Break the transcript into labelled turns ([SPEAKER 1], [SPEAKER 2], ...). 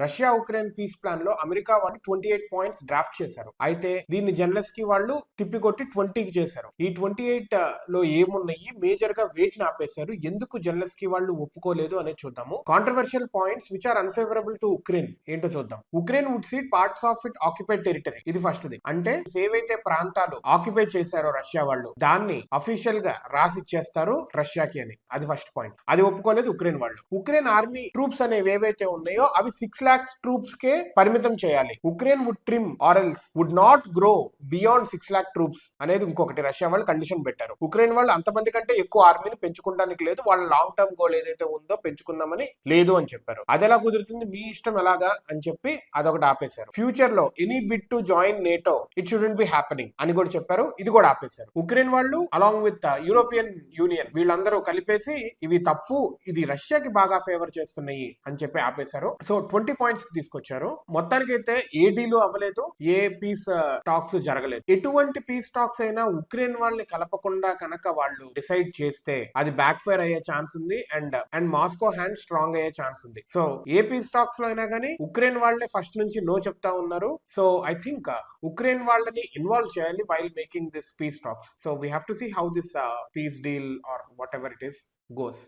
[SPEAKER 1] Russia Ukraine piece plan లో America వాళ్ళు 28 points draft చేశారు. అయితే దీన్ని జర్నలిస్ట్ కి వాళ్ళు తిప్పికొట్టి 20కి చేశారు. ఈ 28 లో ఏమున్నాయి, మేజర్ గా వేటిని ఆపేశారు, ఎందుకు జర్నలిస్ట్ కి వాళ్ళు ఒప్పుకోలేదు అనేది చూద్దాము. Controversial points which are unfavourable to Ukraine ఏంటో చూద్దాం. Ukraine would cede parts of it occupied territory. ఇది ఫస్ట్ ది. అంటే ఏవైతే ప్రాంతాలు ఆక్యుపై చేశారో రష్యా వాళ్ళు దాన్ని అఫీషియల్ గా రాసిచ్చేస్తారు రష్యాకి అని. అది ఫస్ట్ పాయింట్. అది ఒప్పుకోలేదు ఉక్రెయిన్ వాళ్ళు. ఉక్రెయిన్ ఆర్మీ ట్రూప్స్ అనేవి ఏవైతే ఉన్నాయో అవి 6 lakhs ట్రూప్స్ కే పరిమితం చేయాలి. Ukraine would trim or else would not grow beyond 6 lakh troops అనేది ఇంకొకటి రష్యా వాళ్ళు కండిషన్ పెట్టారు. ఉక్రెయిన్ వాళ్ళు అంతమంది కంటే ఎక్కువ ఆర్మీని పెంచుకోవడానికి లేదు, వాళ్ళ లాంగ్ టర్మ్ గోల్ ఏదైతే ఉందో పెంచుకుందామని లేదు అని చెప్పారు. అది ఎలా కుదురుతుంది, మీ ఇష్టం ఎలాగా అని చెప్పి అదొకటి ఆపేశారు. ఫ్యూచర్ లో any bit to join NATO it shouldn't be happening అని కూడా చెప్పారు. ఇది కూడా ఆపేశారు. ఉక్రెయిన్ వాళ్ళు అలాంగ్ విత్ యూరోపియన్ యూనియన్ వీళ్ళందరూ కలిపేసి ఇవి తప్పు, ఇది రష్యాకి బాగా ఫేవర్ చేస్తున్నాయి అని చెప్పి ఆపేశారు. సో 20 పాయింట్స్ తీసుకొచ్చారు. మొత్తానికైతే ఏ డీలు అవ్వలేదు, ఏ పీస్ టాక్స్ జరగలేదు. ఎటువంటి పీస్ టాక్స్ అయినా ఉక్రెయిన్ వాళ్ళని కలపకుండా కనుక వాళ్ళు డిసైడ్ చేస్తే అది బ్యాక్ ఫైర్ అయ్యే ఛాన్స్ ఉంది అండ్ మాస్కో హ్యాండ్ స్ట్రాంగ్ అయ్యే ఛాన్స్ ఉంది. సో ఏ పీస్ టాక్స్ లో అయినా కానీ ఉక్రెయిన్ వాళ్ళే ఫస్ట్ నుంచి నో చెప్తా ఉన్నారు. సో ఐ థింక్ ఉక్రెయిన్ వాళ్ళని ఇన్వాల్వ్ చేయాలి while making this peace talks. So we have to see how this peace deal or whatever it is goes.